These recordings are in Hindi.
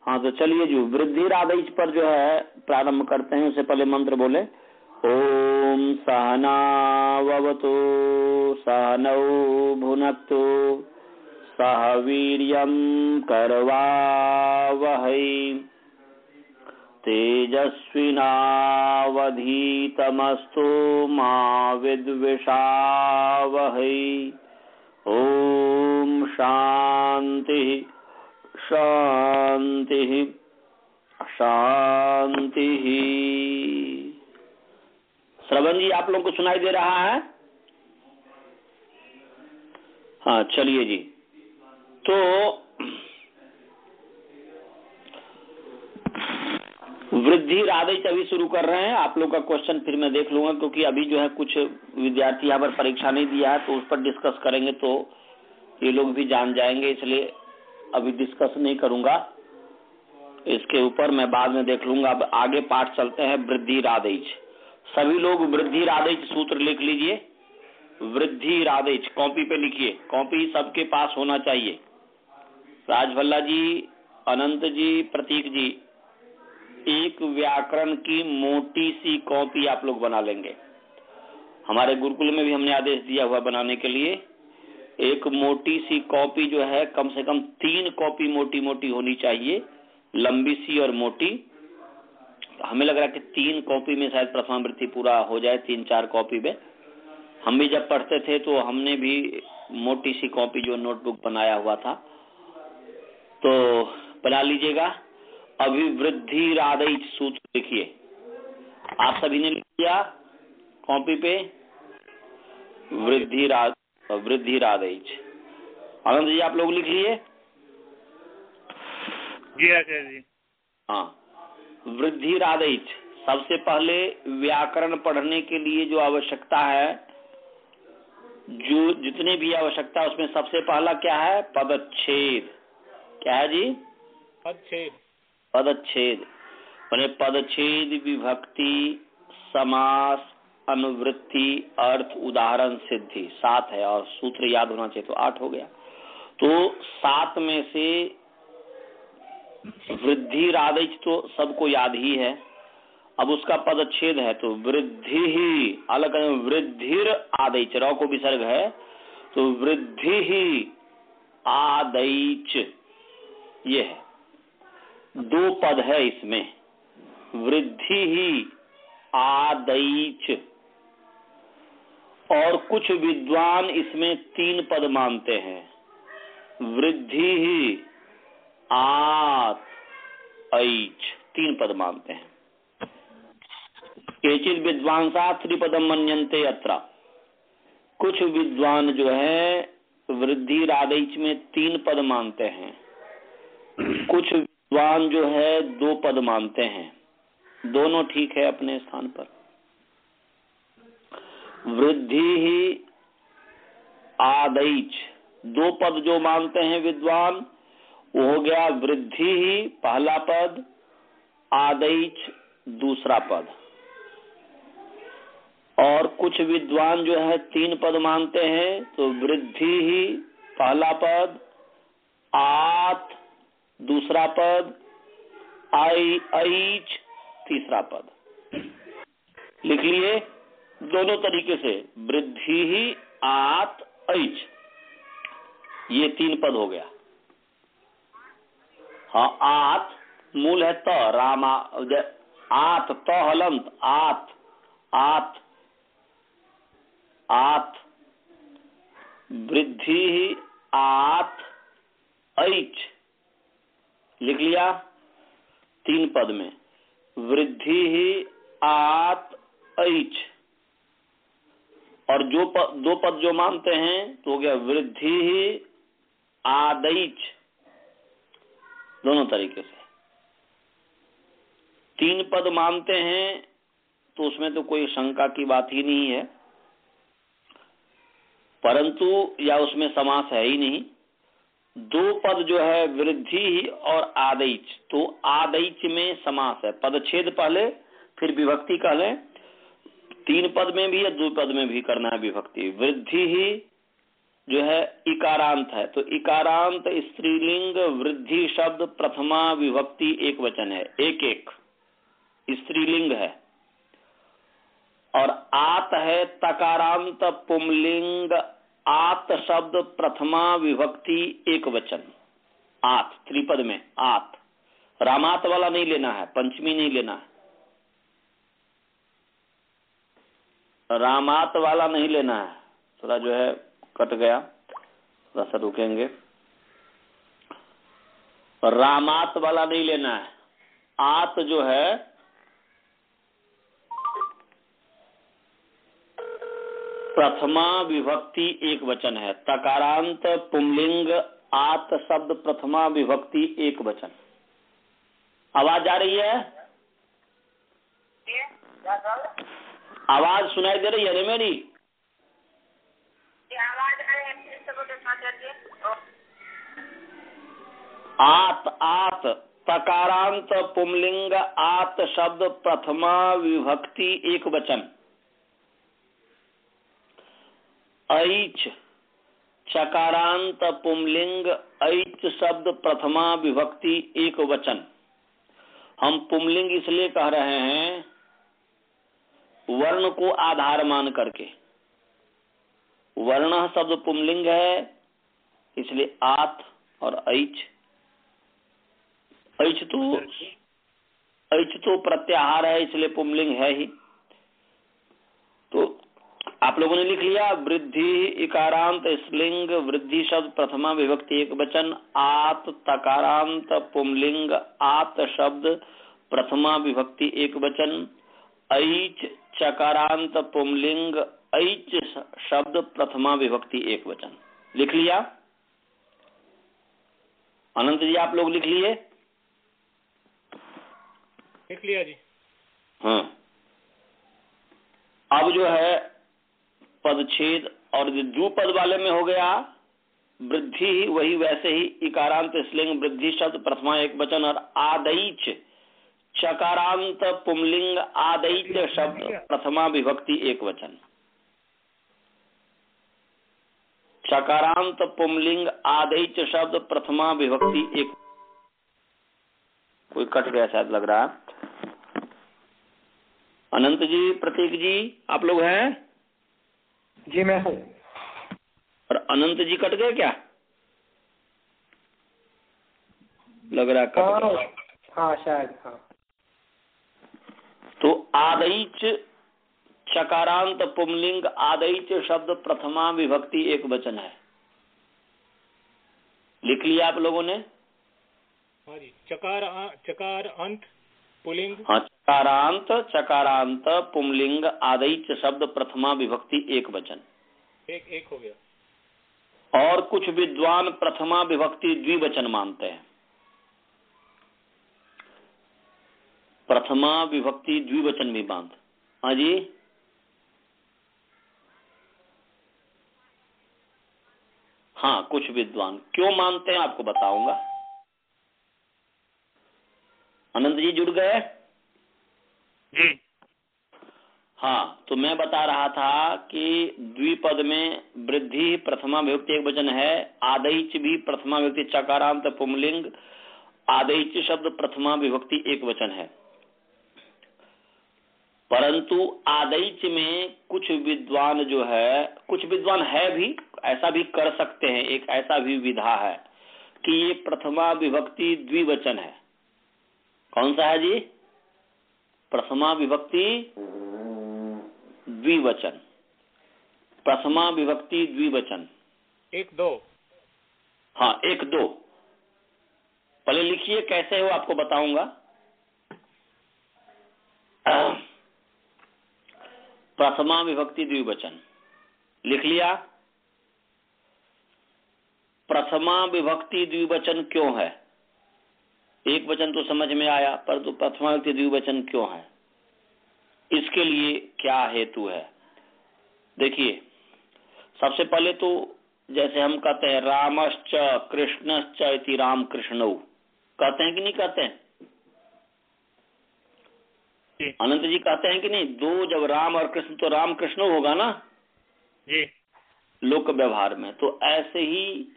हाँ तो चलिए जी, वृद्धिरादेश पर जो है प्रारंभ करते हैं। उससे पहले मंत्र बोले। ओम सहनावतु सहनौ भुनक्तु सह वीर्यं करवावहै तेजस्विनावधीतमस्तु मा विद्विषावहै। ओम शांति शांति शांति। श्रवण जी, आप लोगों को सुनाई दे रहा है? हाँ चलिए जी। तो वृद्धिरादेश अभी शुरू कर रहे हैं। आप लोग का क्वेश्चन फिर मैं देख लूंगा, क्योंकि अभी जो है कुछ विद्यार्थी यहाँ पर परीक्षा नहीं दिया है, तो उस पर डिस्कस करेंगे तो ये लोग भी जान जाएंगे, इसलिए अभी डिस्कस नहीं करूंगा इसके ऊपर, मैं बाद में देख लूंगा। अब आगे पाठ चलते हैं वृद्धिरादेश। सभी लोग वृद्धिरादेश सूत्र लिख लीजिए। वृद्धिरादेश कॉपी पे लिखिए, कॉपी सबके पास होना चाहिए। राजभल्ला जी, अनंत जी, प्रतीक जी, एक व्याकरण की मोटी सी कॉपी आप लोग बना लेंगे। हमारे गुरुकुल में भी हमने आदेश दिया हुआ बनाने के लिए। एक मोटी सी कॉपी जो है, कम से कम 3 कॉपी मोटी मोटी होनी चाहिए, लंबी सी और मोटी। हमें लग रहा है कि 3 कॉपी में शायद प्रथमावृत्ति पूरा हो जाए, 3-4 कॉपी में। हम भी जब पढ़ते थे तो हमने भी मोटी सी कॉपी जो नोटबुक बनाया हुआ था, तो बना लीजिएगा। अभी वृद्धिरादेश सूत्र लिखिए। आप सभी ने लिख दिया कॉपी पे? वृद्धिरादेश। आनंद जी, आप लोग लिख लिए? जी आचार्य जी। हाँ, वृद्धिरादेश। सबसे पहले व्याकरण पढ़ने के लिए जो आवश्यकता है, जो जितने भी आवश्यकता है, उसमें सबसे पहला क्या है? पदच्छेद। क्या है जी? पदच्छेद। पदच्छेद माने पदच्छेद, विभक्ति, समास, अनुवृत्ति, अर्थ, उदाहरण, सिद्धि। 7 है और सूत्र याद होना चाहिए, तो 8 हो गया। तो 7 में से वृद्धिरादेश तो सबको याद ही है। अब उसका पदच्छेद है, तो वृद्धि ही अलग, वृद्धिर आदेश, र को विसर्ग है, तो वृद्धि ही आदेश ये है। 2 पद है इसमें, वृद्धि ही आदेश। और कुछ विद्वान इसमें 3 पद मानते हैं, वृद्धि ही आत ऐच, 3 पद मानते हैं। केचित विद्वांसा 3 पदम मन्यन्ते अत्र। कुछ विद्वान जो है वृद्धिरादेश में 3 पद मानते हैं। कुछ विद्वान जो है 2 पद मानते हैं। दोनों ठीक है अपने स्थान पर। वृद्धि ही आदेश 2 पद जो मानते हैं विद्वान, वो हो गया वृद्धि ही पहला पद, आदेश दूसरा पद। और कुछ विद्वान जो है 3 पद मानते हैं, तो वृद्धि ही पहला पद, आत दूसरा पद, ऐच तीसरा पद। लिख लिए दोनों तरीके से, वृद्धि ही आत ऐच, ये 3 पद हो गया। हाँ, आत मूल है त, रामा, आत त हलंत, आत आत आत, वृद्धि ही आत ऐच, लिख लिया 3 पद में, वृद्धि ही आत ऐच। और जो 2 पद जो मानते हैं, तो हो गया वृद्धि ही आदैच, दोनों तरीके से। 3 पद मानते हैं तो उसमें तो कोई शंका की बात ही नहीं है, परंतु या उसमें समास है ही नहीं। 2 पद जो है वृद्धि ही और आदैच, तो आदैच में समास है। पदच्छेद पहले, फिर विभक्ति कह लें। 3 पद में भी या 2 पद में भी करना है विभक्ति। वृद्धि ही जो है इकारांत है, तो इकारांत स्त्रीलिंग वृद्धि शब्द प्रथमा विभक्ति एक वचन है, एक एक स्त्रीलिंग है। और आत है तकारांत पुंलिंग आत शब्द प्रथमा विभक्ति एक वचन। आत त्रिपद में आत, रामात वाला नहीं लेना है, पंचमी नहीं लेना है, रामात वाला नहीं लेना है। थोड़ा जो है कट गया, थोड़ा सा रुकेंगे। रामात वाला नहीं लेना है। आत जो है प्रथमा विभक्ति एक वचन है। तकारांत पुंलिंग आत शब्द प्रथमा विभक्ति एक वचन। आवाज आ रही है? आवाज सुनाई दे रही है मेरी? आत आत तकारांत पुंलिंग आत शब्द प्रथमा विभक्ति एक वचन। ऐच चकारांत पुंलिंग ऐच शब्द प्रथमा विभक्ति एक वचन। हम पुंलिंग इसलिए कह रहे हैं वर्ण को आधार मान करके। वर्ण शब्द पुंलिंग है इसलिए आत और ऐच। ऐच तो प्रत्याहार है इसलिए पुंलिंग है ही। तो आप लोगों ने लिख लिया वृद्धि इकारांत स्त्रीलिंग वृद्धि शब्द प्रथमा विभक्ति एक वचन। आत तकारांत पुंलिंग आत शब्द प्रथमा विभक्ति एक वचन। ऐच चकारांत पुंलिंग ऐच शब्द प्रथमा विभक्ति एक वचन। लिख लिया? अनंत जी आप लोग लिख लिए? लिख लिया जी। हाँ, अब जो है पदछेद और द्विपद वाले में हो गया वृद्धि, वही वैसे ही इकारांत स्त्रीलिंग वृद्धि शब्द प्रथमा एक वचन। और आदैच चकारांत पुंलिंग आदैच शब्द प्रथमा विभक्ति एक वचन। चकारांत पुंलिंग आदैच शब्द प्रथमा विभक्ति एक। कोई कट गया शायद लग रहा है। अनंत जी प्रतीक जी आप लोग हैं? जी मैं हूँ। और अनंत जी कट गए क्या? लग रहा कट गया। हाँ शायद हाँ। तो आदैच चकारांत पुंलिंग आदैच शब्द प्रथमा विभक्ति एक वचन है। लिख लिया आप लोगों ने? हाँ जी। चकार अंत पुलिंग। हाँ, चकारांत पुंलिंग आदैच शब्द प्रथमा विभक्ति एक वचन। एक हो गया। और कुछ विद्वान प्रथमा विभक्ति द्विवचन मानते हैं। प्रथमा विभक्ति द्विवचन भी मानते। हाँ जी, हाँ कुछ विद्वान क्यों मानते हैं आपको बताऊंगा। अनंत जी जुड़ गए? जी। हाँ, तो मैं बता रहा था कि द्विपद में वृद्धि प्रथमा विभक्ति एक वचन है। आदैच भी प्रथमा विभक्ति चकारांत पुंलिंग आदैच शब्द प्रथमा विभक्ति एक वचन है। परंतु आदैच में कुछ विद्वान जो है, कुछ विद्वान है भी ऐसा भी कर सकते हैं, एक ऐसा भी विधा है कि ये प्रथमा विभक्ति द्विवचन है। कौन सा है जी? प्रथमा विभक्ति द्विवचन। प्रथमा विभक्ति द्विवचन एक दो। हाँ एक दो। पहले लिखिए कैसे हो, आपको बताऊंगा। प्रथमा विभक्ति द्विवचन लिख लिया? प्रथमा विभक्ति द्विवचन क्यों है? एक वचन तो समझ में आया, पर तो प्रथमा विभक्ति द्विवचन क्यों है, इसके लिए क्या हेतु है? देखिए, सबसे पहले तो जैसे हम कहते हैं रामश्च कृष्णश्च इति राम कृष्णौ, कहते हैं कि नहीं कहते हैं? अनंत जी कहते हैं कि नहीं? दो जब राम और कृष्ण तो राम कृष्ण होगा ना जी। लोक व्यवहार में। तो ऐसे ही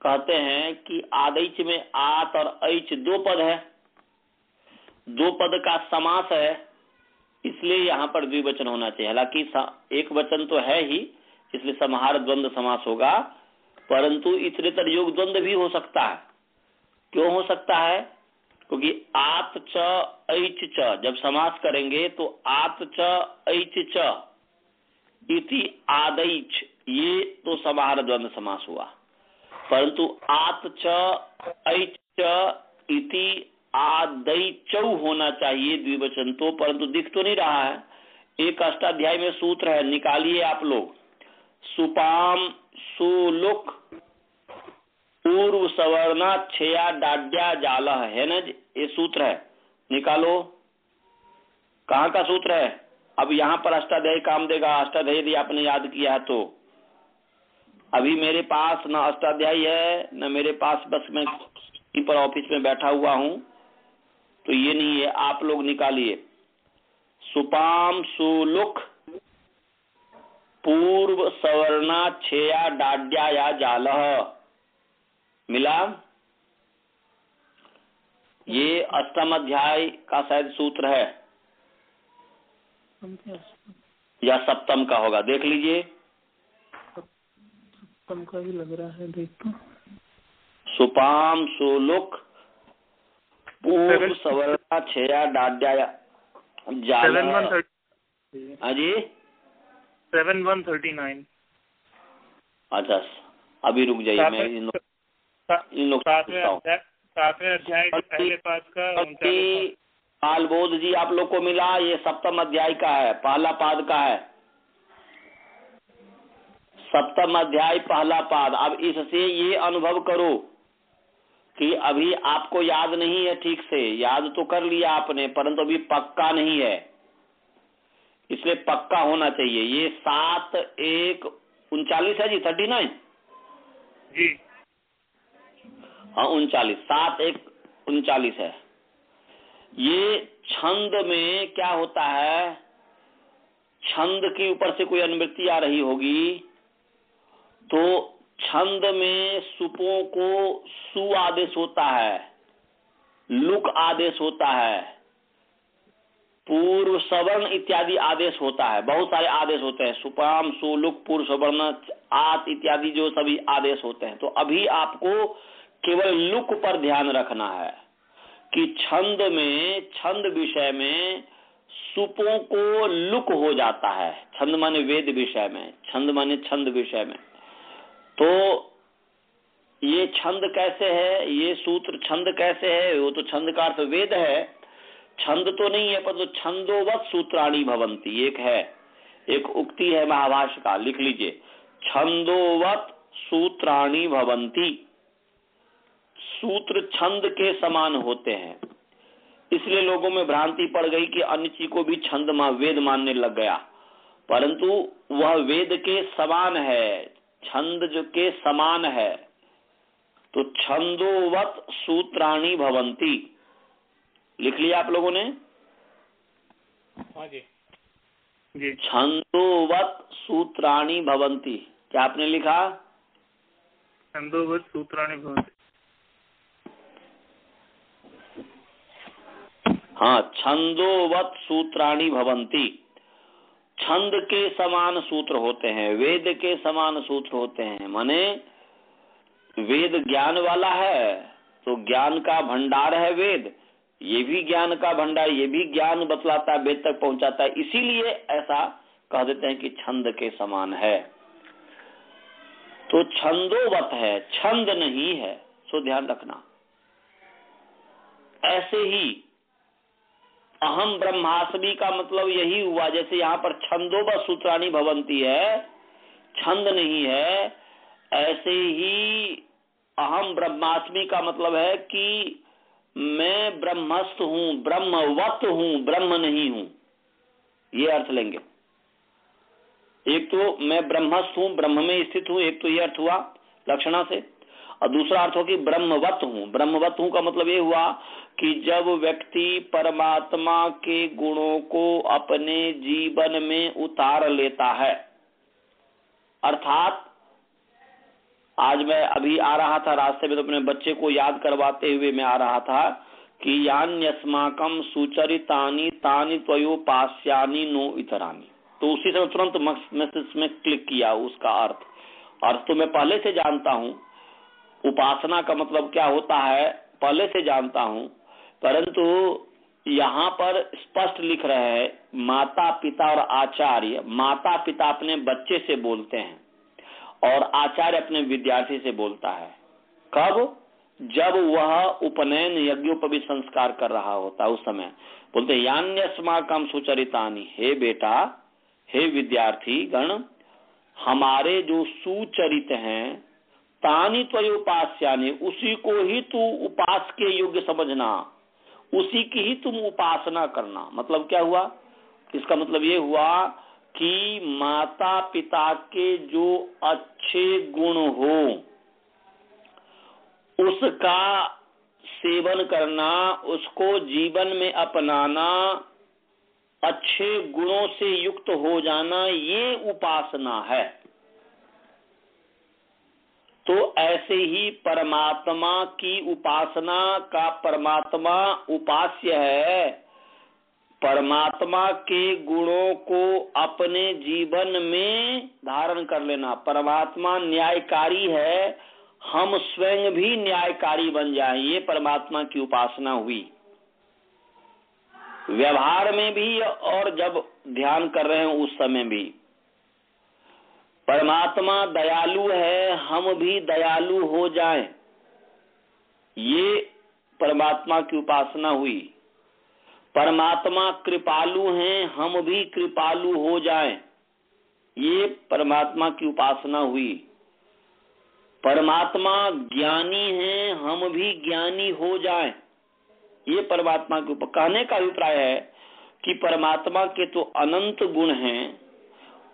कहते हैं कि आदैच में आत और ऐच दो पद है, दो पद का समास है, इसलिए यहाँ पर द्विवचन होना चाहिए। हालांकि एक वचन तो है ही, इसलिए समाहार द्वंद्व समास होगा, परंतु इतरेतर योग द्वंद्व भी हो सकता है। क्यों हो सकता है? क्योंकि आत च ऐच च जब समास करेंगे तो आत च ऐच च इति आदैच, ये तो समाहार द्वंद्व समास हुआ, परंतु आत च ऐच च इति आदैचौ होना चाहिए द्विवचन तो, परंतु दिख तो नहीं रहा है। एक अष्टाध्याय में सूत्र है, निकालिए आप लोग। सुपाम सुलुक पूर्व सवर्णा छया डाड्या जाल है ना, ये सूत्र है, निकालो। कहाँ का सूत्र है? अब यहाँ पर अष्टाध्यायी काम देगा। अष्टाध्यायी यदि आपने याद किया है तो अभी मेरे पास न अष्टाध्यायी है न मेरे पास, बस मैं पर ऑफिस में बैठा हुआ हूँ, तो ये नहीं है। आप लोग निकालिए। सुपाम सुलुक पूर्व सवर्णा छया डाड्या या जाल, मिला? ये अष्टम अध्याय का शायद सूत्र है या सप्तम का होगा, देख लीजिए। सप्तम का भी लग रहा है, देख तो। सुपाम सुलुक पूर्व सवर्णा छया डाड्या जाल। हाँ जी, 7139। अच्छा, अभी रुक जाइए, मैं इन लोग सातवें अध्याय पहले पाद का कालबोध जी आप लोग को मिला। ये सप्तम अध्याय का है, पहला पाद का है, सप्तम अध्याय पहला पाद। अब इससे ये अनुभव करो कि अभी आपको याद नहीं है ठीक से, याद तो कर लिया आपने परंतु अभी पक्का नहीं है, इसलिए पक्का होना चाहिए। ये 7-1-39 है जी, 39 जी, हाँ 39, 7-1-39 है। ये छंद में क्या होता है, छंद के ऊपर से कोई अनुवृत्ति आ रही होगी तो छंद में सुपों को सु आदेश होता है, लुक आदेश होता है, पूर्व सवर्ण इत्यादि आदेश होता है, बहुत सारे आदेश होते हैं। सुपाम सुलुक पूर्व सवर्ण आत इत्यादि जो सभी आदेश होते हैं। तो अभी आपको केवल लुक पर ध्यान रखना है कि छंद में, छंद विषय में सुपों को लुक हो जाता है। छंद माने वेद विषय में, छंद माने छंद विषय में। तो ये छंद कैसे है, ये सूत्र छंद कैसे है? वो तो छंद का अर्थ वेद है, छंद तो नहीं है, पर तो छंदोवत सूत्राणी भवंती एक है, एक उक्ति है महाभाष्य का, लिख लीजिए। छंदोवत सूत्राणी भवंती, सूत्र छंद के समान होते हैं। इसलिए लोगों में भ्रांति पड़ गई कि अन्य चीज को भी छंद वेद मानने लग गया, परंतु वह वेद के समान है, छंद जो के समान है। तो छंदोवत सूत्राणी भवंती, लिख लिया आप लोगों ने? हाँ जी, जी। छंदोवत सूत्राणी भवंती, क्या आपने लिखा? छंदोवत सूत्राणी भवंती, हाँ, छंदोवत सूत्राणी भवंती, छंद के समान सूत्र होते हैं, वेद के समान सूत्र होते हैं। माने वेद ज्ञान वाला है तो ज्ञान का भंडार है वेद, ये भी ज्ञान का भंडार, ये भी ज्ञान बतलाता है, वेद तक पहुंचाता है, इसीलिए ऐसा कह देते हैं कि छंद के समान है। तो छंदोवत है, छंद नहीं है, सो ध्यान रखना। ऐसे ही अहम ब्रह्मास्मि का मतलब यही हुआ, जैसे यहाँ पर छंदोवत सूत्राणी भवंती है, छंद नहीं है, ऐसे ही अहम ब्रह्मास्मि का मतलब है कि मैं ब्रह्मस्थ हूं, ब्रह्मवत हूं, ब्रह्म नहीं हूं, ये अर्थ लेंगे। एक तो मैं ब्रह्मस्थ हूं, ब्रह्म में स्थित हूं, एक तो ये अर्थ हुआ लक्षणा से, और दूसरा अर्थ हो कि ब्रह्मवत हूं। ब्रह्मवत हूं का मतलब ये हुआ कि जब व्यक्ति परमात्मा के गुणों को अपने जीवन में उतार लेता है, अर्थात आज मैं अभी आ रहा था रास्ते में, तो अपने बच्चे को याद करवाते हुए मैं आ रहा था कि यान्यस्माकम सुचरितानि तानि त्वयोपास्यानि नो इतरानि। तो उसी समय तुरंत मैसेज में क्लिक किया उसका अर्थ तो मैं पहले से जानता हूँ, उपासना का मतलब क्या होता है पहले से जानता हूँ, परंतु यहाँ पर स्पष्ट लिख रहे हैं माता पिता और आचार्य। माता पिता अपने बच्चे से बोलते हैं और आचार्य अपने विद्यार्थी से बोलता है। कब? जब वह उपनयन यज्ञोपवीत संस्कार कर रहा होता है, उस समय बोलते हैं यान्यस्माकम सुचरितानि, हे बेटा, हे विद्यार्थी गण, हमारे जो सुचरित हैं, तानि त्वयोपास्यानि, उसी को ही तू उपास के योग्य समझना, उसी की ही तुम उपासना करना। मतलब क्या हुआ? इसका मतलब ये हुआ कि माता पिता के जो अच्छे गुण हो उसका सेवन करना, उसको जीवन में अपनाना, अच्छे गुणों से युक्त हो जाना, ये उपासना है। तो ऐसे ही परमात्मा की उपासना का परमात्मा उपास्य है। परमात्मा के गुणों को अपने जीवन में धारण कर लेना। परमात्मा न्यायकारी है, हम स्वयं भी न्यायकारी बन जाएं, ये परमात्मा की उपासना हुई। व्यवहार में भी और जब ध्यान कर रहे हैं उस समय भी। परमात्मा दयालु है, हम भी दयालु हो जाएं, ये परमात्मा की उपासना हुई। परमात्मा कृपालु हैं, हम भी कृपालु हो जाएं, ये परमात्मा की उपासना हुई। परमात्मा ज्ञानी हैं, हम भी ज्ञानी हो जाएं, ये परमात्मा के ऊपर। कहने का अभिप्राय है कि परमात्मा के तो अनंत गुण हैं,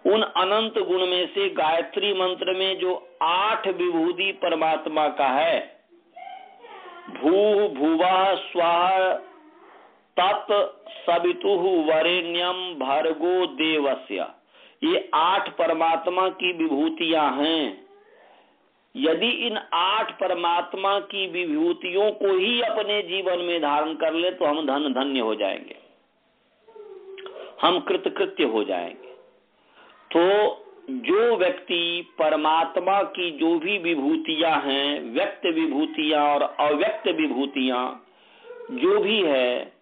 उन अनंत गुण में से गायत्री मंत्र में जो 8 विभूति परमात्मा का है, भू भुवः स्वः तत् सवितुः वरेण्यम भर्गो देवस्य, ये 8 परमात्मा की विभूतियां हैं। यदि इन 8 परमात्मा की विभूतियों को ही अपने जीवन में धारण कर ले तो हम धन्य हो जाएंगे, हम कृतकृत्य हो जाएंगे। तो जो व्यक्ति परमात्मा की जो भी विभूतियां हैं, व्यक्त विभूतियां और अव्यक्त विभूतियां जो भी है,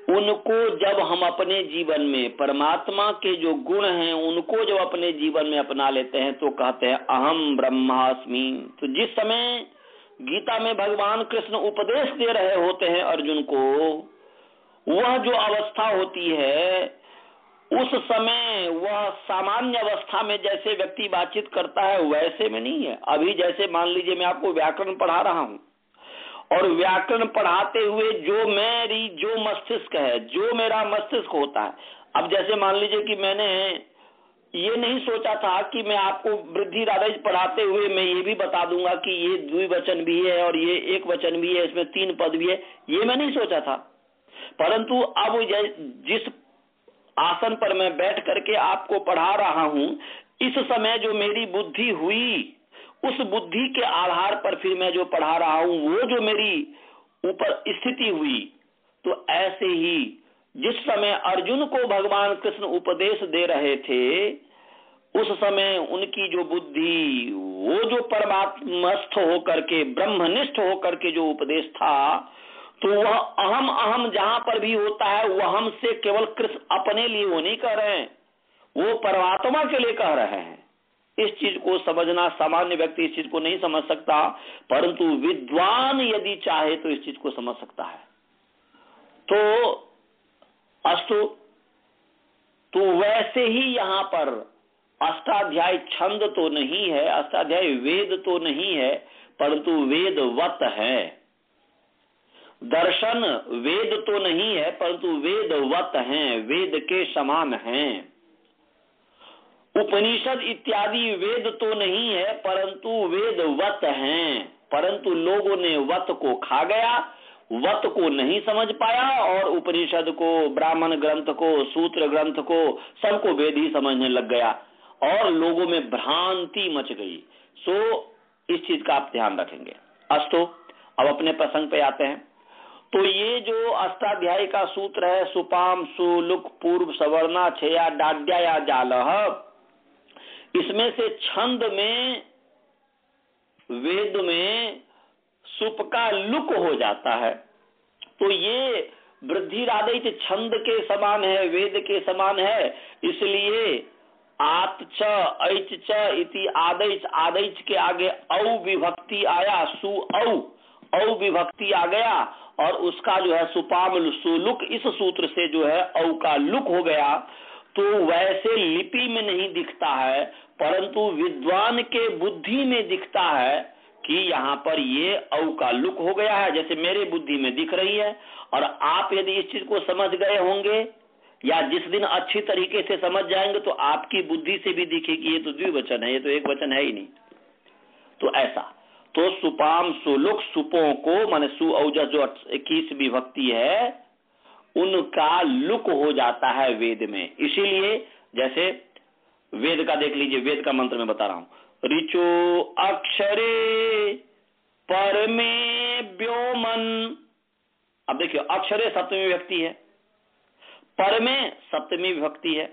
उनको जब हम अपने जीवन में परमात्मा के जो गुण हैं उनको जब अपने जीवन में अपना लेते हैं तो कहते हैं अहम ब्रह्मास्मि। तो जिस समय गीता में भगवान कृष्ण उपदेश दे रहे होते हैं अर्जुन को, वह जो अवस्था होती है उस समय वह सामान्य अवस्था में जैसे व्यक्ति बातचीत करता है वैसे में नहीं है। अभी जैसे मान लीजिए मैं आपको व्याकरण पढ़ा रहा हूं और व्याकरण पढ़ाते हुए जो मस्तिष्क है, जो मेरा मस्तिष्क होता है, अब जैसे मान लीजिए कि मैंने ये नहीं सोचा था कि मैं आपको वृद्धि राधेश पढ़ाते हुए मैं ये भी बता दूंगा कि ये द्विवचन भी है और ये एक वचन भी है, इसमें 3 पद भी है, ये मैं नहीं सोचा था। परंतु अब जिस आसन पर मैं बैठ करके आपको पढ़ा रहा हूं, इस समय जो मेरी बुद्धि हुई, उस बुद्धि के आधार पर फिर मैं जो पढ़ा रहा हूं, वो जो मेरी ऊपर स्थिति हुई। तो ऐसे ही जिस समय अर्जुन को भगवान कृष्ण उपदेश दे रहे थे, उस समय उनकी जो बुद्धि, वो जो परमात्मस्थ होकर के, ब्रह्मनिष्ठ होकर के जो उपदेश था, तो वह अहम अहम जहां पर भी होता है वह हमसे केवल कृष्ण अपने लिए वो नहीं कह रहे हैं, वो परमात्मा के लिए कह रहे हैं। इस चीज को समझना, सामान्य व्यक्ति इस चीज को नहीं समझ सकता, परंतु विद्वान यदि चाहे तो इस चीज को समझ सकता है। तो अस्तु, तो वैसे ही यहाँ पर अष्टाध्यायी छंद तो नहीं है, अष्टाध्यायी वेद तो नहीं है, परंतु वेदवत है। दर्शन वेद तो नहीं है, परंतु वेदवत हैं, वेद के समान हैं। उपनिषद इत्यादि वेद तो नहीं है, परंतु वेदवत हैं। परंतु लोगों ने वत को खा गया, वत को नहीं समझ पाया और उपनिषद को, ब्राह्मण ग्रंथ को, सूत्र ग्रंथ को, सबको वेद ही समझने लग गया। और लोगों में भ्रांति मच गई। सो इस चीज का आप ध्यान रखेंगे। अस्तु, अब अपने प्रसंग पे आते हैं। तो ये जो अष्टाध्यायी का सूत्र है, सुपाम सुलुक पूर्व सवर्णा छया डाड्या या जालह, इसमें से छंद में, वेद में सुप का लुक हो जाता है। तो ये वृद्धि राधित छंद के समान है, वेद के समान है। इसलिए आत च ऐच च इति आदैच, आदैच के आगे औ विभक्ति आया, सु औ विभक्ति आ गया और उसका जो है सुपाम सुलुक, इस सूत्र से जो है औ का लुक हो गया। तो वैसे लिपि में नहीं दिखता है, परंतु विद्वान के बुद्धि में दिखता है कि यहाँ पर ये औ का लुक हो गया है, जैसे मेरे बुद्धि में दिख रही है। और आप यदि इस चीज को समझ गए होंगे या जिस दिन अच्छी तरीके से समझ जाएंगे तो आपकी बुद्धि से भी दिखेगी ये तो द्विवचन है, ये तो एक वचन है ही नहीं। तो ऐसा, तो सुपाम सुलुक, सुपों को माने सु औजस जो 21 विभक्ति है उनका लुक हो जाता है वेद में। इसीलिए जैसे वेद का देख लीजिए, वेद का मंत्र में बता रहा हूं, ऋचो अक्षरे परमे व्योमन। अब देखिए, अक्षरे सप्तमी विभक्ति है, परमे सप्तमी विभक्ति है,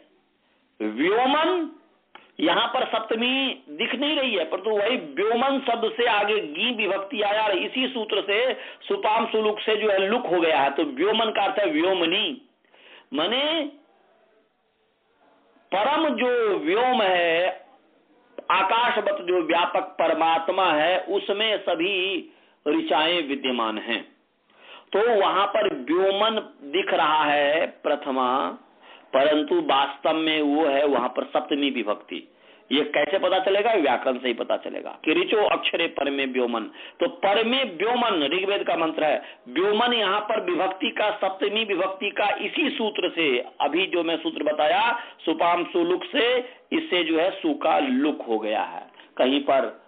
व्योमन यहां पर सप्तमी दिख नहीं रही है, परंतु वही व्योमन शब्द से आगे गी विभक्ति आया और इसी सूत्र से सुपाम सुलुक से जो है लुक हो गया है। तो व्योमन का अर्थ है व्योमनी, माने परम जो व्योम है, आकाशवत जो व्यापक परमात्मा है, उसमें सभी ऋचाएं विद्यमान हैं। तो वहां पर व्योमन दिख रहा है प्रथमा, परंतु वास्तव में वो है वहां पर सप्तमी विभक्ति। ये कैसे पता चलेगा? व्याकरण से ही पता चलेगा कि ऋचो अक्षरे परमे व्योमन। तो परमे व्योमन ऋग्वेद का मंत्र है, व्योमन यहाँ पर विभक्ति का, सप्तमी विभक्ति का इसी सूत्र से, अभी जो मैं सूत्र बताया सुपाम सुलुक से, इससे जो है सु का लुक हो गया है। कहीं पर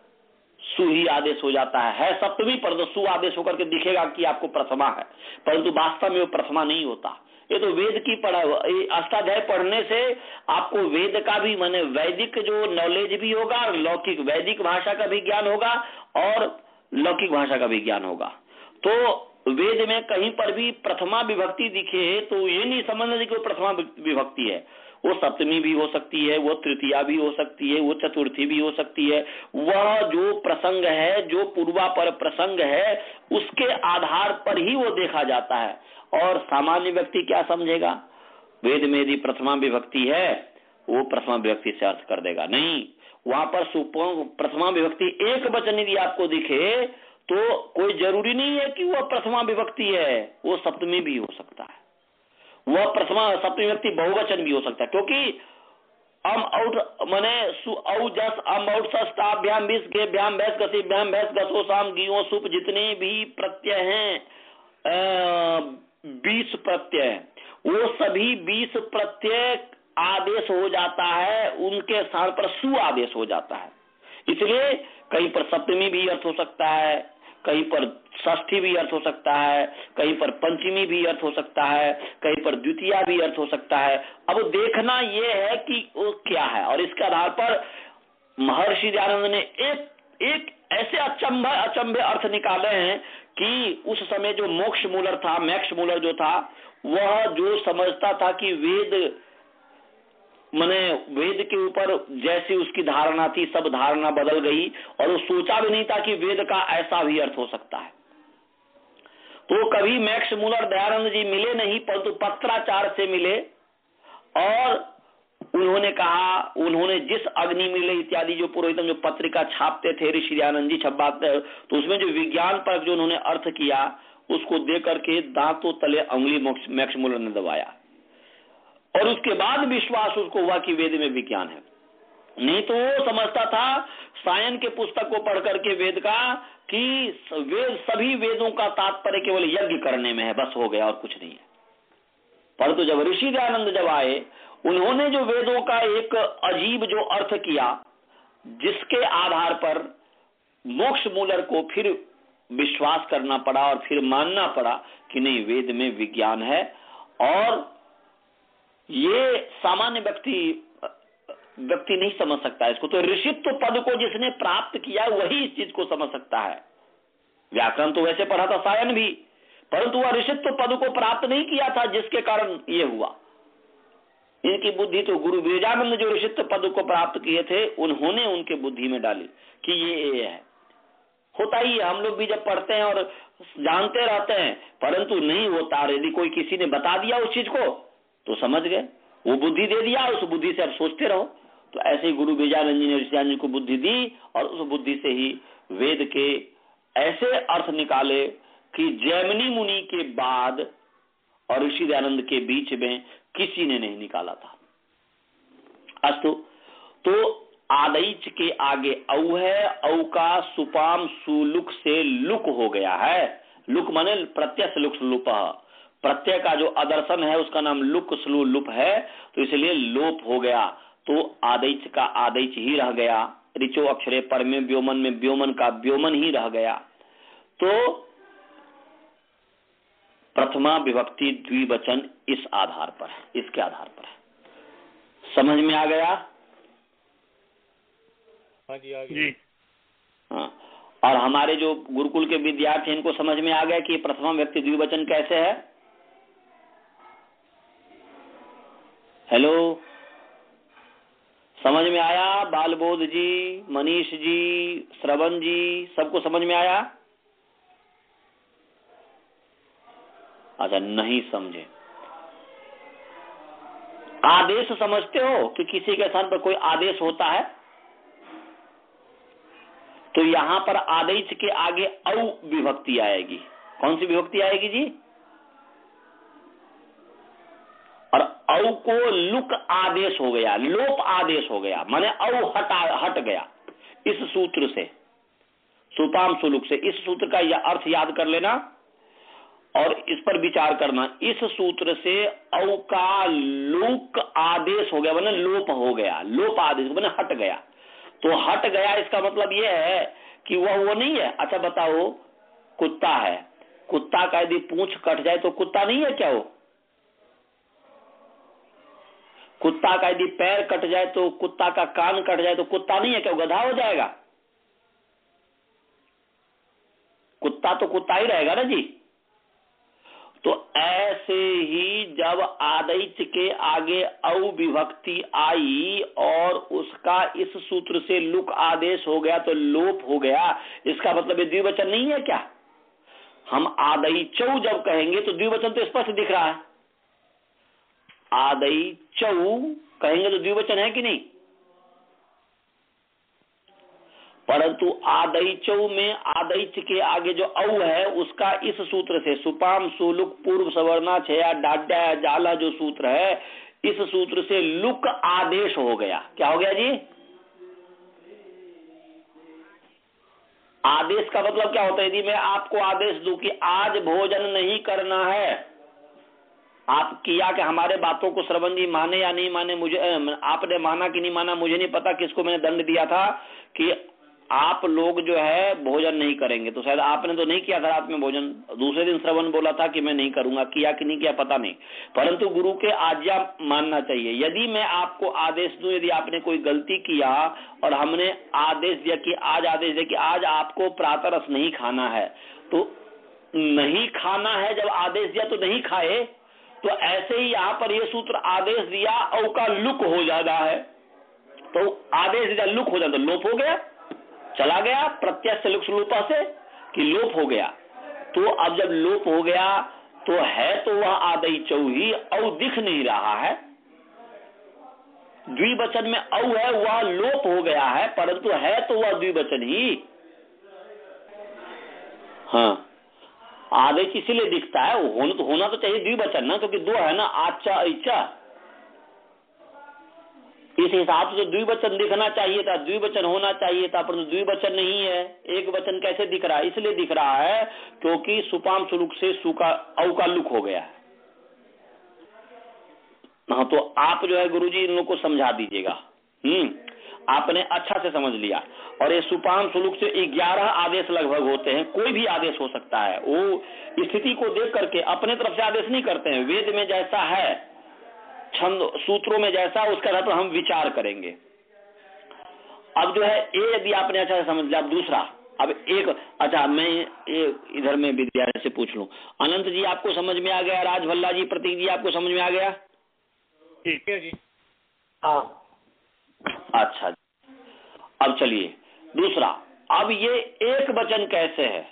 सु ही आदेश हो जाता है सप्तमी पर, तो सु आदेश होकर के दिखेगा कि आपको प्रथमा है, परंतु वास्तव में वो प्रथमा नहीं होता। ये तो वेद की अष्टाध्याय पढ़ने से आपको वेद का भी माने वैदिक जो नॉलेज भी होगा, लौकिक वैदिक भाषा का भी ज्ञान होगा और लौकिक भाषा का भी ज्ञान होगा। तो वेद में कहीं पर भी प्रथमा विभक्ति दिखे तो ये नहीं समझना कि वो प्रथमा विभक्ति है, वो सप्तमी भी हो सकती है, वो तृतीया भी हो सकती है, वो चतुर्थी भी हो सकती है। वह जो प्रसंग है, जो पूर्वापर प्रसंग है, उसके आधार पर ही वो देखा जाता है। और सामान्य व्यक्ति क्या समझेगा? वेद में यदि प्रथमा विभक्ति है वो प्रथमा विभक्ति से अर्थ कर देगा, नहीं। वहां पर प्रथमा विभक्ति एक वचन यदि आपको दिखे तो कोई जरूरी नहीं है कि वह प्रथमा विभक्ति है, वो सप्तमी भी हो सकता है, वह प्रथमा सप्तमी विभक्ति बहुवचन भी हो सकता है। क्योंकि अम औट मने सु औ जस अम औट सस्ताभ्याम विष गेभ्याम भैंस गसीभ्याम भैंस गसो साम गियो सुप, जितने भी प्रत्यय हैं 20 प्रत्यय, वो सभी 20 प्रत्यय आदेश हो जाता है, उनके स्थान पर सु आदेश हो जाता है। इसलिए कहीं पर सप्तमी भी अर्थ हो सकता है, कहीं पर षष्ठी भी अर्थ हो सकता है, कहीं पर पंचमी भी अर्थ हो सकता है, कहीं पर द्वितीया भी अर्थ हो सकता है। अब देखना यह है कि वो क्या है, और इसके आधार पर महर्षि दयानंद ने एक ऐसे अचंभे अर्थ निकाले हैं कि उस समय जो मोक्ष मूलर था, मैक्स मूलर जो था, वह जो समझता था कि वेद माने वेद के ऊपर जैसी उसकी धारणा थी, सब धारणा बदल गई और वो सोचा भी नहीं था कि वेद का ऐसा भी अर्थ हो सकता है। तो कभी मैक्स मूलर दयानंद जी मिले नहीं, परंतु पत्राचार से मिले और उन्होंने कहा, उन्होंने जिस अग्नि मिले इत्यादि जो पुरोहितम जो पत्रिका छापते थे ऋषि दयानंद जी छपाते, तो उसमें जो विज्ञान पर जो उन्होंने अर्थ किया उसको देख करके दांतों तले अंगुली मैक्स मूलर ने दबाया और उसके बाद विश्वास उसको हुआ कि वेद में विज्ञान है। नहीं तो वो समझता था सायन के पुस्तक को पढ़ करके वेद का कि वेद सभी वेदों का तात्पर्य केवल यज्ञ करने में है, बस हो गया और कुछ नहीं है। परंतु जब ऋषि दयानंद जब आए, उन्होंने जो वेदों का एक अजीब जो अर्थ किया, जिसके आधार पर मोक्ष मूलर को फिर विश्वास करना पड़ा और फिर मानना पड़ा कि नहीं, वेद में विज्ञान है। और ये सामान्य व्यक्ति व्यक्ति नहीं समझ सकता इसको। तो ऋषित्व पद को जिसने प्राप्त किया वही इस चीज को समझ सकता है। व्याकरण तो वैसे पढ़ा था सायन भी, परंतु वह ऋषित्व पद को प्राप्त नहीं किया था, जिसके कारण ये हुआ। इनकी बुद्धि तो गुरु विवेकानंद जो ऋषित्व पद को प्राप्त किए थे उन्होंने उनके बुद्धि में डाली कि ये है। होता ही है, हम लोग भी जब पढ़ते हैं और जानते रहते हैं, परंतु नहीं होता। यदि कोई किसी ने बता दिया उस चीज को तो समझ गए, वो बुद्धि दे दिया, उस बुद्धि से अब सोचते रहो। तो ऐसे ही गुरु विवेकानंद जी ने ऋषियानंद जी को बुद्धि दी और उस बुद्धि से ही वेद के ऐसे अर्थ निकाले कि जैमिनी मुनि के बाद और ऋषि दयानंद के बीच में किसी ने नहीं निकाला था। अस्तु, तो आदैच के आगे औ है, औ का सुपाम सुलुक से लुक हो गया है। लुक माने प्रत्यय लुक लुप, प्रत्यय का जो आदर्शन है उसका नाम लुक स्लू लुप है, तो इसलिए लोप हो गया। तो आदैच का आदैच ही रह गया, ऋचो अक्षरे पर में व्योमन का व्योमन ही रह गया। तो प्रथमा विभक्ति द्विवचन इस आधार पर है, इसके आधार पर है। समझ में आ गया? हाँ जी, आ गया जी। हाँ, और हमारे जो गुरुकुल के विद्यार्थी इनको समझ में आ गया कि प्रथमा व्यक्ति द्विवचन कैसे है। हेलो, समझ में आया? बालबोध जी, मनीष जी, श्रवण जी, सबको समझ में आया? अच्छा, नहीं समझे। आदेश समझते हो कि किसी के स्थान पर कोई आदेश होता है, तो यहां पर आदेश के आगे औ विभक्ति आएगी। कौन सी विभक्ति आएगी जी? और औ को लुक आदेश हो गया, लोप आदेश हो गया, माने औ हट गया इस सूत्र से, सुपाम सुलुक से। इस सूत्र का यह अर्थ याद कर लेना और इस पर विचार करना। इस सूत्र से औ का लुक आदेश हो गया, माने लोप हो गया, लोप आदेश माने हट गया। तो हट गया इसका मतलब यह है कि वह वो नहीं है। अच्छा बताओ, कुत्ता है, कुत्ता का यदि पूंछ कट जाए तो कुत्ता नहीं है क्या? वो कुत्ता का यदि पैर कट जाए तो, कुत्ता का कान कट जाए तो कुत्ता नहीं है क्या? गधा हो जाएगा? कुत्ता तो कुत्ता ही रहेगा ना जी। तो ऐसे ही जब आदैच के आगे औ विभक्ति आई और उसका इस सूत्र से लुक आदेश हो गया तो लोप हो गया। इसका मतलब ये द्विवचन नहीं है क्या? हम आदैचौ जब कहेंगे तो द्विवचन तो स्पष्ट दिख रहा है। आदैचौ कहेंगे तो द्विवचन है कि नहीं? परंतु आदैचौ में आदैच के आगे जो औ है उसका इस सूत्र से सुपाम सुलुक पूर्व सवर्णा छया डाड्या जाला जो सूत्र है, इस सूत्र से लुक आदेश हो गया। क्या हो गया जी? आदेश का मतलब क्या होता है? यदि मैं आपको आदेश दूं कि आज भोजन नहीं करना है, आप किया कि हमारे बातों को श्रवण जी माने या नहीं माने, मुझे आपने माना कि नहीं माना मुझे नहीं पता, किसको मैंने दंड दिया था कि आप लोग जो है भोजन नहीं करेंगे, तो शायद आपने तो नहीं किया था रात में भोजन, दूसरे दिन श्रवण बोला था कि मैं नहीं करूंगा, किया कि नहीं किया पता नहीं, परंतु गुरु के आज्ञा मानना चाहिए। यदि मैं आपको आदेश दूं, यदि आपने कोई गलती किया और हमने आदेश दिया कि आज आपको प्रातः रस नहीं खाना है, तो नहीं खाना है जब आदेश दिया तो नहीं खाए। तो ऐसे ही यहाँ पर ये सूत्र आदेश दिया औ का लुक हो जाता है, तो आदेश दिया लुक हो जाता, लोप हो गया, चला गया प्रत्यय से लुक लुपा से कि लोप हो गया। तो अब जब लोप हो गया तो है तो वह आदैचौ ही, औ दिख नहीं रहा है। द्विवचन में औ है, वह लोप हो गया है, परंतु है तो वह द्विवचन ही। हाँ, आदेश इसीलिए दिखता है, होना तो चाहिए द्विवचन ना, क्योंकि दो है ना, आचा ऐचा, इस हिसाब से द्विवचन दिखना चाहिए था, द्विवचन होना चाहिए था, परंतु द्विवचन नहीं है, एक वचन कैसे दिख रहा है? इसलिए दिख रहा है क्योंकि सुपाम सुलुक से सुका औ का लुक हो गया है। हाँ, तो आप जो है गुरुजी इन लोग को समझा दीजिएगा। आपने अच्छा से समझ लिया। और ये सुपाम सुलुक से 11 आदेश लगभग होते हैं, कोई भी आदेश हो सकता है, वो स्थिति को देख करके अपने तरफ से आदेश नहीं करते हैं। वेद में जैसा है छंद सूत्रों में जैसा उसका अर्थ हम विचार करेंगे। अब जो है ए यदि आपने अच्छा से समझ लिया, अब दूसरा, अब एक, अच्छा मैं इधर में विद्यार्थी से पूछ लूं, अनंत जी आपको समझ में आ गया? राज भल्ला जी, प्रतीक जी आपको समझ में आ गया? ठीक है जी। हाँ। अच्छा, अब चलिए दूसरा। अब ये एक वचन कैसे है?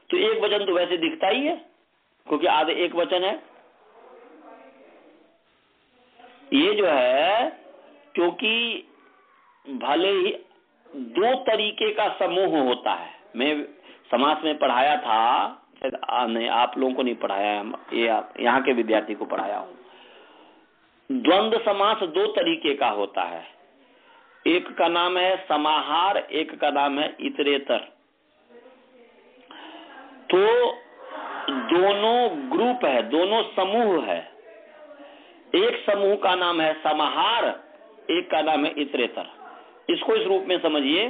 तो एक वचन तो वैसे दिखता ही है क्योंकि आधे एक वचन है। ये जो है क्योंकि भले ही दो तरीके का समूह होता है, मैं समास में पढ़ाया था, नहीं आप लोगों को नहीं पढ़ाया, ये यहाँ के विद्यार्थी को पढ़ाया हूं। द्वंद्व समास दो तरीके का होता है, एक का नाम है समाहार, एक का नाम है इतरेतर। तो दोनों ग्रुप है, दोनों समूह है, एक समूह का नाम है समाहार, एक का नाम है इतरेतर। इसको इस रूप में समझिए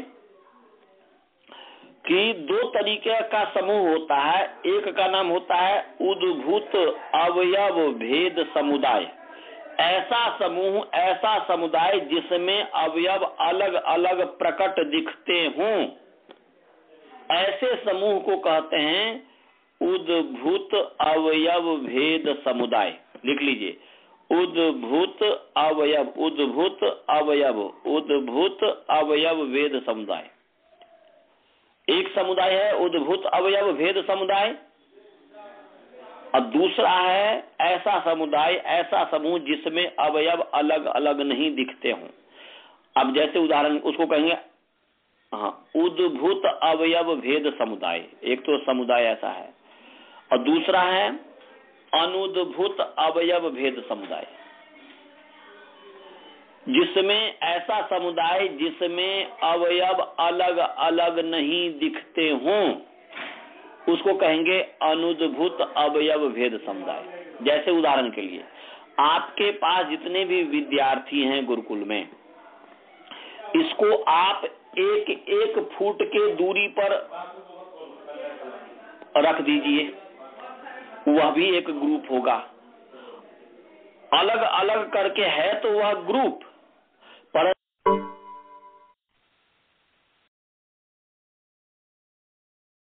कि दो तरीके का समूह होता है, एक का नाम होता है उद्भूत अवयव भेद समुदाय। ऐसा समूह, ऐसा समुदाय जिसमें अवयव अलग अलग प्रकट दिखते हों, ऐसे समूह को कहते हैं उद्भूत अवयव भेद समुदाय। लिख लीजिए, उद्भूत अवयव, उद्भूत अवयव, उद्भूत अवयव भेद समुदाय। एक समुदाय है उद्भूत अवयव भेद समुदाय, और दूसरा है ऐसा समुदाय, ऐसा समूह जिसमें अवयव अलग अलग नहीं दिखते हों। अब जैसे उदाहरण उसको कहेंगे, हाँ, उद्भूत अवयव भेद समुदाय, एक तो समुदाय ऐसा है, और दूसरा है अनुद्भूत अवयव भेद समुदाय, जिसमें ऐसा समुदाय जिसमें अवयव अलग अलग नहीं दिखते हों, उसको कहेंगे अनुद्भूत अवयव भेद समुदाय। जैसे उदाहरण के लिए, आपके पास जितने भी विद्यार्थी हैं गुरुकुल में, इसको आप एक एक फुट के दूरी पर रख दीजिए, वह भी एक ग्रुप होगा। अलग अलग करके है तो वह ग्रुप,